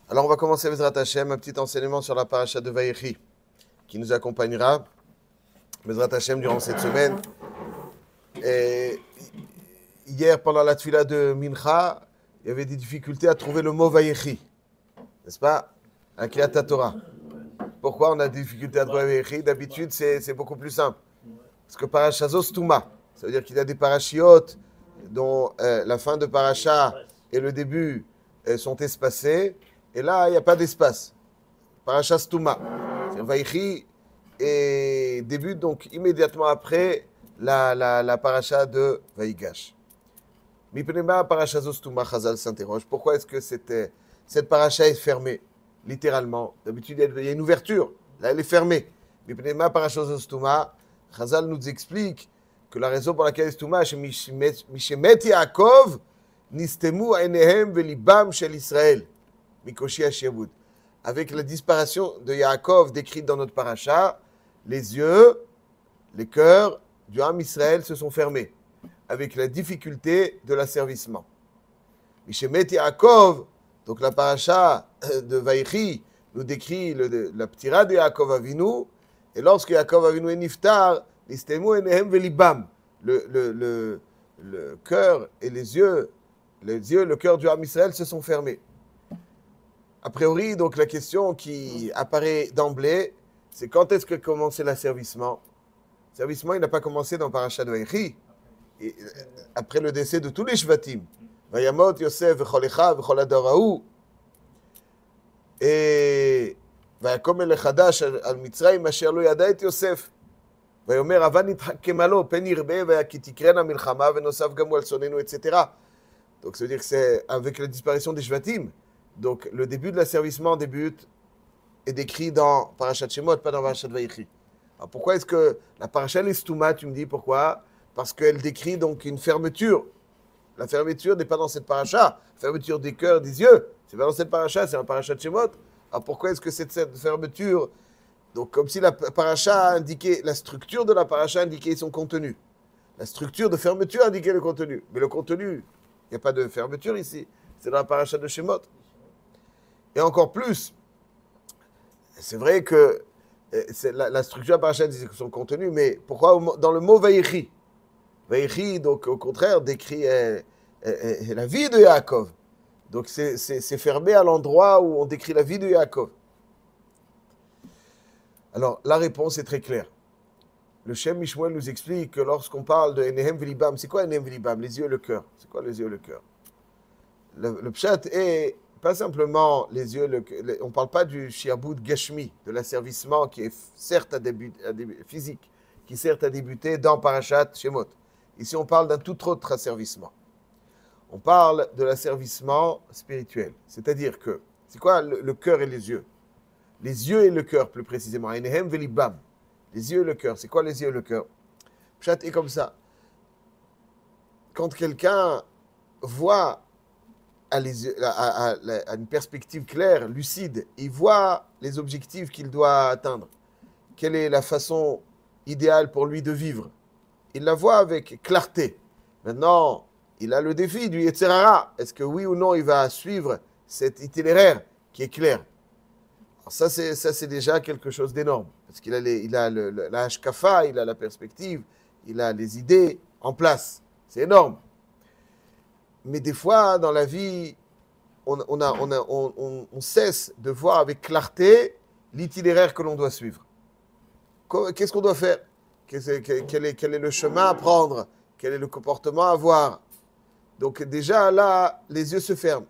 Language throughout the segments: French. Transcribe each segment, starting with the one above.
Alors on va commencer Bezrat Hashem, un petit enseignement sur la paracha de Vayechi qui nous accompagnera Bezrat Hashem durant cette semaine. Et hier, pendant la tefila de Mincha, il y avait des difficultés à trouver le mot Vayechi, n'est-ce pas? Un Kriyat Torah. Pourquoi on a des difficultés à trouver Vayechi? D'habitude, c'est beaucoup plus simple. Parce que paracha Zostuma, ça veut dire qu'il y a des parachiotes dont la fin de paracha et le début sont espacés. Et là, il n'y a pas d'espace. Paracha Stouma. Vayechi et débute donc immédiatement après la paracha de Vayigash. Mipnema paracha Zostuma, Chazal s'interroge. Pourquoi est-ce que cette paracha est fermée? Littéralement. D'habitude, il y a une ouverture. Là, elle est fermée. Mipnema paracha Zostuma, Chazal nous explique que la raison pour laquelle Stouma, c'est Mishemet Yaakov, Nistemu Enehem Velibam Shel Israël. Mikoshi Hashiabud. Avec la disparition de Yaakov décrite dans notre paracha, les yeux, les cœurs du Ham Israël se sont fermés, avec la difficulté de l'asservissement. Mishemet Yaakov, donc la paracha de Vayechi, nous décrit la ptira de Yaakov Avinu, et lorsque Yaakov Avinu est niftar, nistemu enehem velibam, le cœur et les yeux, le cœur du Ham Israël se sont fermés. A priori, donc la question qui apparaît d'emblée, c'est quand est-ce que commençait l'asservissement? L'asservissement, il n'a pas commencé dans Parashat Vayechi, après le décès de tous les Shvatim. Vayamot Yosef v'cholecha v'chol hador hahu. Et vayakom el chadash al Mitzrayim asher lo yada et Yosef. Vayomer ava nitchakem alo pen yirbe vayaki tikrena milchama v'nosav gamu al sonenu, etc. Donc ça veut dire que c'est avec la disparition des Shvatim. Donc, le début de l'asservissement est décrit dans Parashat Shemot, pas dans Parashat Vayechi. Alors, pourquoi est-ce que la Parashat Stouma, tu me dis pourquoi? Parce qu'elle décrit donc une fermeture. La fermeture n'est pas dans cette Parashat. La fermeture des cœurs, des yeux, c'est pas dans cette Parashat, c'est dans Parashat Shemot. Alors, pourquoi est-ce que cette fermeture, donc comme si la Parashat indiquait, la structure de la Parashat indiquait son contenu. La structure de fermeture indiquait le contenu. Mais le contenu, il n'y a pas de fermeture ici. C'est dans la Parashat de Shemot. Et encore plus, c'est vrai que la structure de la paracha dit son contenu, mais pourquoi dans le mot Vayechi? Vayechi, donc au contraire, décrit la vie de Yaakov. Donc c'est fermé à l'endroit où on décrit la vie de Yaakov. Alors la réponse est très claire. Le Shem Mishmuel nous explique que lorsqu'on parle de Enehem Velibam, c'est quoi Enehem Velibam? Les yeux et le cœur. C'est quoi les yeux et le cœur? Le pshat est pas simplement les yeux, on ne parle pas du shiabud gashmi, de l'asservissement qui est certes physique, qui certes a débuté dans Parashat Shemot. Ici, on parle d'un tout autre asservissement. On parle de l'asservissement spirituel. C'est-à-dire que, c'est quoi le cœur et les yeux? Les yeux et le cœur, plus précisément. Enehem velibam. Les yeux et le cœur. C'est quoi les yeux et le cœur? Pshat est comme ça. Quand quelqu'un voit à une perspective claire, lucide, il voit les objectifs qu'il doit atteindre. Quelle est la façon idéale pour lui de vivre? Il la voit avec clarté. Maintenant, il a le défi du Yetzer Hara. Est-ce que oui ou non, il va suivre cet itinéraire qui est clair? Alors ça, c'est déjà quelque chose d'énorme. Parce qu'il a la hashkafa, il a la perspective, il a les idées en place. C'est énorme. Mais des fois, dans la vie, on cesse de voir avec clarté l'itinéraire que l'on doit suivre. Qu'est-ce qu'on doit faire? Quel est le chemin à prendre? Quel est le comportement à avoir? Donc déjà, là, les yeux se ferment.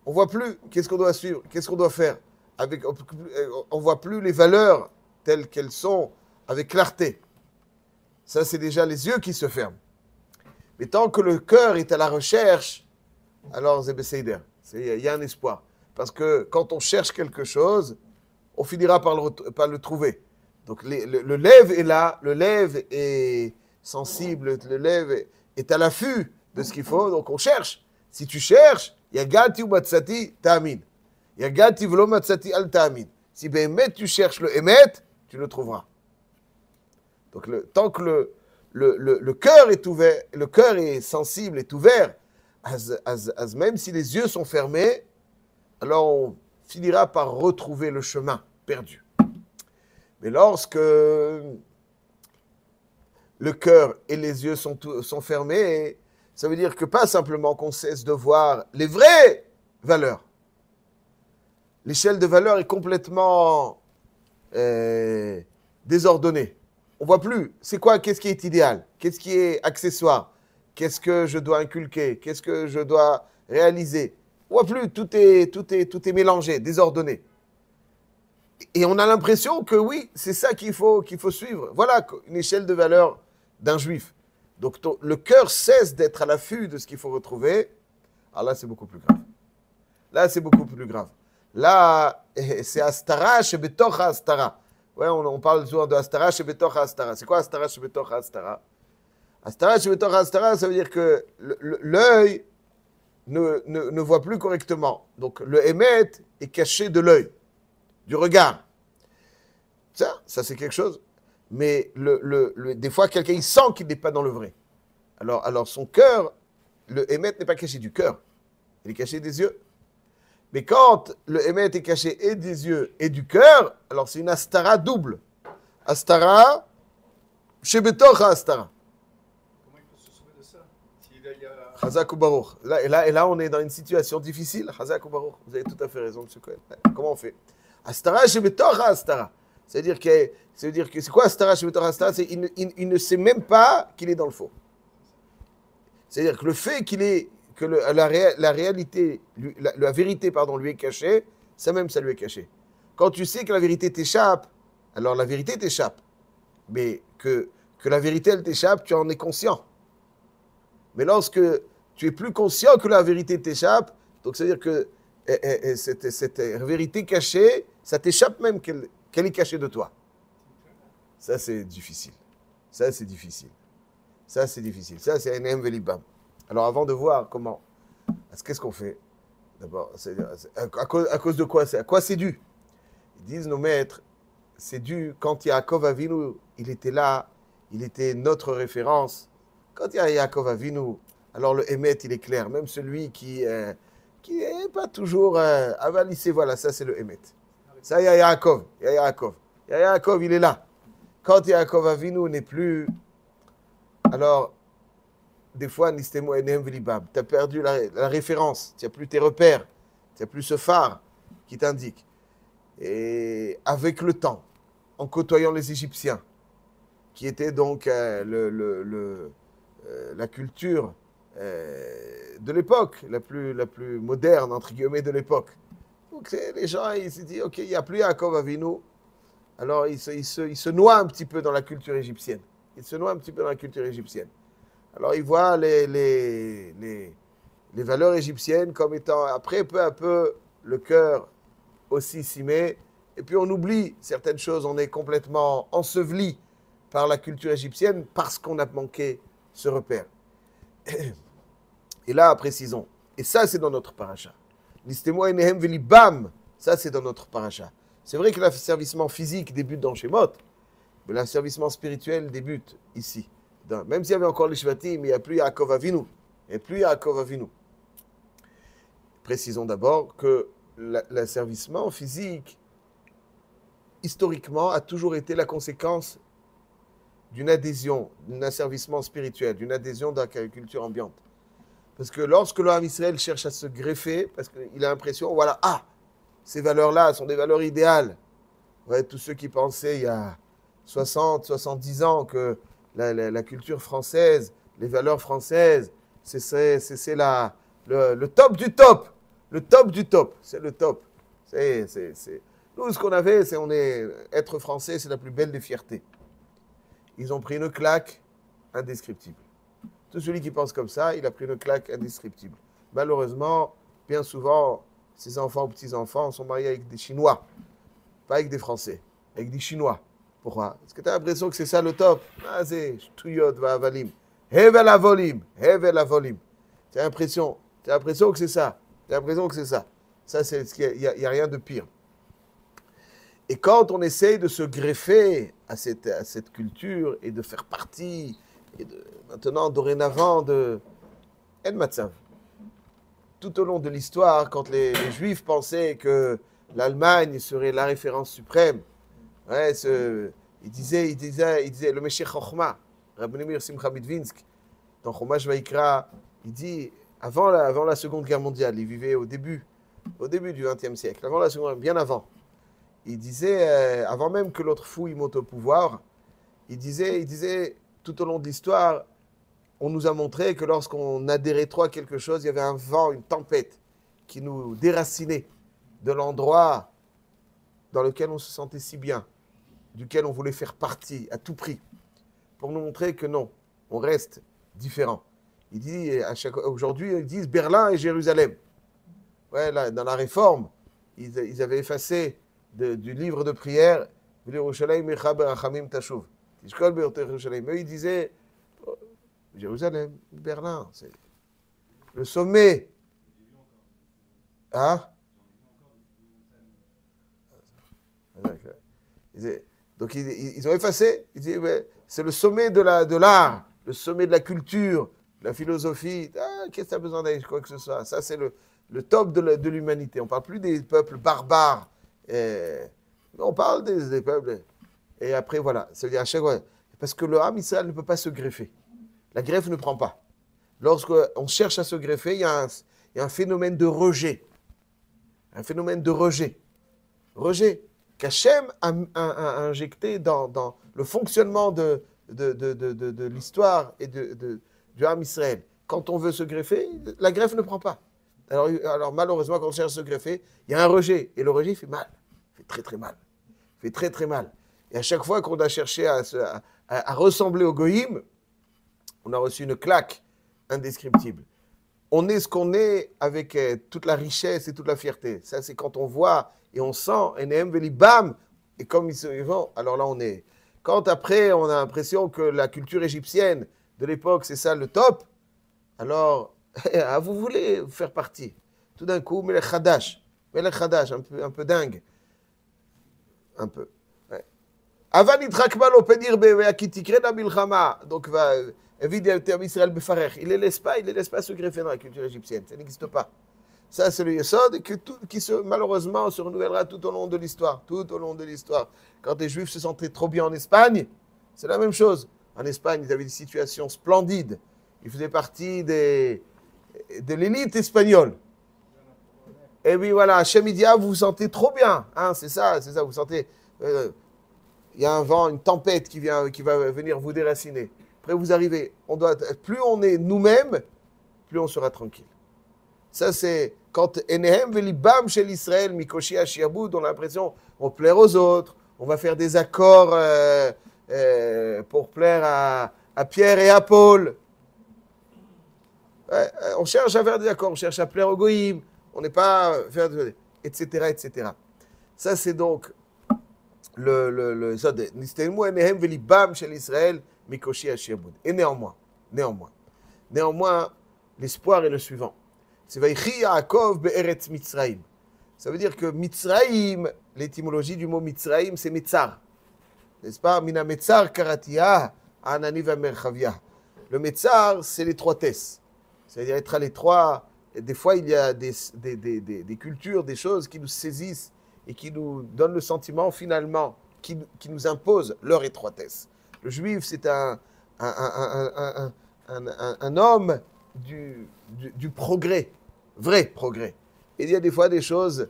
On ne voit plus qu'est-ce qu'on doit suivre, qu'est-ce qu'on doit faire. On ne voit plus les valeurs telles qu'elles sont avec clarté. Ça, c'est déjà les yeux qui se ferment. Mais tant que le cœur est à la recherche, alors Zébé il y a un espoir. Parce que quand on cherche quelque chose, on finira par le trouver. Donc le lève est là, le lève est sensible, le lève est à l'affût de ce qu'il faut, donc on cherche. Si tu cherches, Yagati ou Matsati, ta'amin. Yagati v'lo Matsati al ta'amin. Si Béhémet tu cherches le Hémet, tu le trouveras. Donc tant que le cœur est ouvert, le cœur est sensible, est ouvert, même si les yeux sont fermés, alors on finira par retrouver le chemin perdu. Mais lorsque le cœur et les yeux sont fermés, ça veut dire que pas simplement qu'on cesse de voir les vraies valeurs. L'échelle de valeur est complètement désordonnée. On ne voit plus. C'est quoi? Qu'est-ce qui est idéal? Qu'est-ce qui est accessoire? Qu'est-ce que je dois inculquer? Qu'est-ce que je dois réaliser? On ne voit plus. Tout est mélangé, désordonné. Et on a l'impression que oui, c'est ça qu'il faut suivre. Voilà une échelle de valeur d'un juif. Donc le cœur cesse d'être à l'affût de ce qu'il faut retrouver. Alors là, c'est beaucoup plus grave. Là, c'est beaucoup plus grave. Là, c'est Astara shebetoch Astara. Ouais, on parle souvent de Astara shebetoch Astara. C'est quoi Astara shebetoch Astara? Astara shebetoch Astara, ça veut dire que l'œil ne voit plus correctement. Donc le Emet est caché de l'œil, du regard. Ça c'est quelque chose. Mais des fois, quelqu'un il sent qu'il n'est pas dans le vrai. Alors son cœur, le Emet n'est pas caché du cœur, il est caché des yeux. Mais quand le Emet est caché et des yeux et du cœur, alors c'est une Astara double. Astara, Shebetoch Astara. Comment il peut se sauver de ça? S'il y a... Chazak ou Baruch. Là, on est dans une situation difficile. Chazak ou Baruch. Vous avez tout à fait raison, M. Cohen. Comment on fait? Astara, Shebetoch Astara. C'est-à-dire que c'est quoi Astara, Shebetoch Astara? Il ne sait même pas qu'il est dans le faux. C'est-à-dire que le fait qu'il est que la réalité, la vérité, pardon, lui est cachée, ça même, ça lui est caché. Quand tu sais que la vérité t'échappe, alors la vérité t'échappe. Mais que la vérité, elle t'échappe, tu en es conscient. Mais lorsque tu es plus conscient que la vérité t'échappe, donc c'est-à-dire que cette vérité cachée, ça t'échappe même qu'elle est cachée de toi. Ça, c'est difficile. Ça, c'est difficile. Ça, c'est difficile. Ça, c'est un Velibam. Alors, avant de voir comment, qu'est-ce qu'on fait? D'abord, à cause de quoi? À quoi c'est dû? Ils disent nos maîtres, c'est dû quand Yaakov Avinu, il était là, il était notre référence. Quand il y a Yaakov Avinu, alors le Emet, il est clair. Même celui qui n'est pas toujours avalissé, voilà, ça c'est le Emet. Ça, il y a Yaakov. Yaakov, il est là. Quand Yaakov Avinu n'est plus, alors, des fois, Nistemo Enem Velibam, tu as perdu la référence, tu n'as plus tes repères, tu n'as plus ce phare qui t'indique. Et avec le temps, en côtoyant les Égyptiens, qui étaient donc la culture de l'époque, la plus moderne, entre guillemets, de l'époque. Donc les gens, ils se disent, ok, il n'y a plus Yaakov Avinu, alors ils se noient un petit peu dans la culture égyptienne. Alors, ils voient les valeurs égyptiennes comme étant, après, peu à peu, le cœur aussi s'y met. Et puis, on oublie certaines choses. On est complètement enseveli par la culture égyptienne parce qu'on a manqué ce repère. Et là, précisons. Et ça, c'est dans notre paracha. Nistemo enehem velibam. Ça, c'est dans notre paracha. C'est vrai que l'asservissement physique débute dans Shemot, mais l'asservissement spirituel débute ici. Même s'il y avait encore les Shvatim, il n'y a plus Yaakov Avinu. Précisons d'abord que l'asservissement physique, historiquement, a toujours été la conséquence d'une adhésion, d'un asservissement spirituel, d'une adhésion dans la culture ambiante. Parce que lorsque l'homme Israël cherche à se greffer, parce qu'il a l'impression, voilà, ces valeurs-là sont des valeurs idéales. Ouais, tous ceux qui pensaient il y a 60, 70 ans que la culture française, les valeurs françaises, c'est le top du top. Le top du top. C'est le top. Nous, ce qu'on avait, être français, c'est la plus belle des fiertés. Ils ont pris une claque indescriptible. Tout celui qui pense comme ça, il a pris une claque indescriptible. Malheureusement, bien souvent, ces enfants ou petits-enfants sont mariés avec des Chinois. Pas avec des Français, avec des Chinois. Pourquoi? Parce que tu as l'impression que c'est ça le top. C'est Shtuyot va'avalim. Hevel avolim. Tu as l'impression que c'est ça. Ça, il n'y a rien de pire. Et quand on essaye de se greffer à cette culture et de faire partie, et maintenant, dorénavant, de El Matzav. tout au long de l'histoire, quand les Juifs pensaient que l'Allemagne serait la référence suprême, ouais, il disait, le Meshech Chochma, Rabbi Meir Simcha Midvinsk, dans Chumash Vaikra, il dit, avant la Seconde Guerre mondiale, il vivait au début du XXe siècle, avant la Seconde, bien avant. Il disait, avant même que l'autre fou il monte au pouvoir, il disait, tout au long de l'histoire, on nous a montré que lorsqu'on adhérait trop à quelque chose, il y avait un vent, une tempête qui nous déracinait de l'endroit dans lequel on se sentait si bien, duquel on voulait faire partie à tout prix, pour nous montrer que non, on reste différent. Il dit, aujourd'hui, ils disent Berlin et Jérusalem. Ouais, là, dans la Réforme, ils avaient effacé du livre de prière, eux, ils disaient Jérusalem, Berlin, c'est le sommet. Hein? Donc ils ont effacé, ils disaient, ouais, c'est le sommet de l'art, le sommet de la culture, de la philosophie. Ah, qu'est-ce que tu as besoin d'aller, quoi que ce soit? Ça, c'est le top de l'humanité. On ne parle plus des peuples barbares. On parle des peuples. Et après, voilà. C'est-à-dire à chaque fois. Parce que le Ham Israël ne peut pas se greffer. La greffe ne prend pas. Lorsqu'on cherche à se greffer, il y a un phénomène de rejet. Un phénomène de rejet. Rejet qu'Hachem a injecté dans le fonctionnement de l'histoire et du Ham Israël. Quand on veut se greffer, la greffe ne prend pas. Alors malheureusement, quand on cherche à se greffer, il y a un rejet. Et le rejet, il fait mal. Il fait très très mal. Il fait très très mal. Et à chaque fois qu'on a cherché à ressembler au Goïm, on a reçu une claque indescriptible. On est ce qu'on est avec toute la richesse et toute la fierté. Ça, c'est quand on voit et on sent, Enehem Veli Bam, et comme ils se vont, alors là, on est. Quand après, on a l'impression que la culture égyptienne de l'époque, c'est ça le top, alors, vous voulez faire partie. Tout d'un coup, Melech Hadash, un peu dingue. Un peu. Avanit Rakmal au Pedir Beakitikre Milchama. Donc, Israël Befarech. Il ne laisse pas se greffer dans la culture égyptienne. Ça n'existe pas. Ça, c'est le Yesod qui malheureusement se renouvellera tout au long de l'histoire. Tout au long de l'histoire. Quand les Juifs se sentaient trop bien en Espagne, c'est la même chose. En Espagne, ils avaient des situations splendides. Ils faisaient partie de l'élite espagnole. Et puis voilà, Hachem il dit, vous vous sentez trop bien. Hein, c'est ça, vous sentez. Il y a un vent, une tempête qui va venir vous déraciner. Après, vous arrivez. Plus on est nous-mêmes, plus on sera tranquille. Ça, c'est quand Enehem Velibam chez l'Israël, Mikoshi Ashiaboud, on a l'impression on plaire aux autres, on va faire des accords pour plaire à Pierre et à Paul. On cherche à faire des accords, on cherche à plaire au Goïm, on n'est pas etc., etc. Ça, c'est donc le Nistemu Enehem Velibam chez l'Israël, Mikoshi Ashiaboud. Et néanmoins, l'espoir est le suivant. C'est Vaychi Yaakov be'eretz Mitzraïm. Ça veut dire que Mitzraïm, l'étymologie du mot Mitzraïm, c'est Metzar. N'est-ce pas? Mina Metzar Karatia, Anani Vamerchavia. Le Metzar, c'est l'étroitesse. C'est-à-dire être à l'étroit. Des fois, il y a des cultures, des choses qui nous saisissent et qui nous donnent le sentiment, finalement, qui nous imposent leur étroitesse. Le juif, c'est un homme du progrès, vrai progrès. Et il y a des fois des choses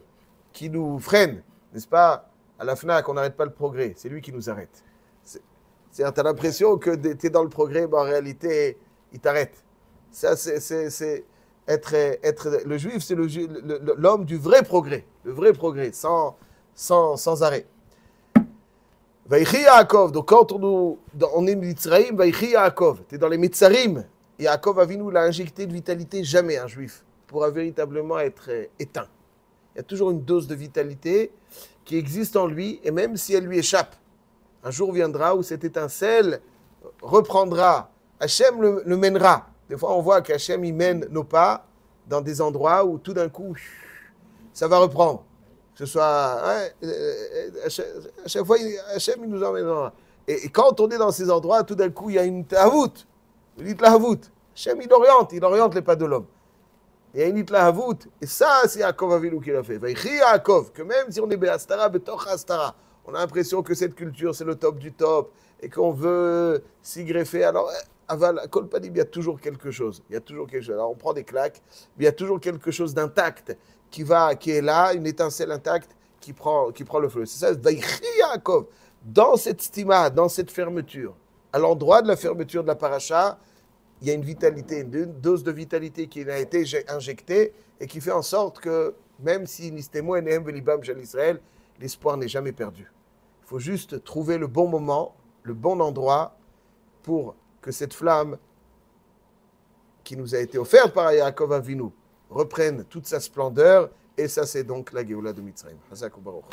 qui nous freinent, n'est-ce pas? À la FNAC, on n'arrête pas le progrès, c'est lui qui nous arrête. C'est-à-dire, tu as l'impression que tu es dans le progrès, mais en réalité, il t'arrête. Ça, c'est être le juif, c'est l'homme du vrai progrès, le vrai progrès, sans arrêt. Vaïchi Yaakov, donc quand on est Mitzraïm, Vaïchi Yaakov, tu es dans les Mitzarim. Yaakov Avinu l'a injecté de vitalité, jamais un juif pourra véritablement être éteint. Il y a toujours une dose de vitalité qui existe en lui, et même si elle lui échappe, un jour viendra où cette étincelle reprendra. Hachem le mènera. Des fois, on voit qu'Hachem il mène nos pas dans des endroits où tout d'un coup, ça va reprendre. Que ce soit, à chaque fois, Hachem il nous emmènera. Et quand on est dans ces endroits, tout d'un coup, il y a une ta'avout. Vous dites la Havout. Hachem, il oriente les pas de l'homme. il y a une itlahavut. Et ça, c'est Yaakov Avinu qui l'a fait. Vaïchi Yaakov, que même si on est Be'astara, Betoch Astara, on a l'impression que cette culture, c'est le top du top, et qu'on veut s'y greffer. Alors, aval, Kol Panim, il y a toujours quelque chose. Il y a toujours quelque chose. Alors, on prend des claques, mais il y a toujours quelque chose d'intact qui est là, une étincelle intacte qui prend le feu. C'est ça, Vaïchi Yaakov. Dans cette stima, dans cette fermeture, à l'endroit de la fermeture de la paracha, il y a une vitalité, une dose de vitalité qui a été injectée et qui fait en sorte que, même si Nistemo et Nehem Velibam Shel Israël, l'espoir n'est jamais perdu. Il faut juste trouver le bon moment, le bon endroit pour que cette flamme qui nous a été offerte par Yaakov Avinu reprenne toute sa splendeur. Et ça, c'est donc la Géoula de Mitzrayim. Hazak ou Baruch.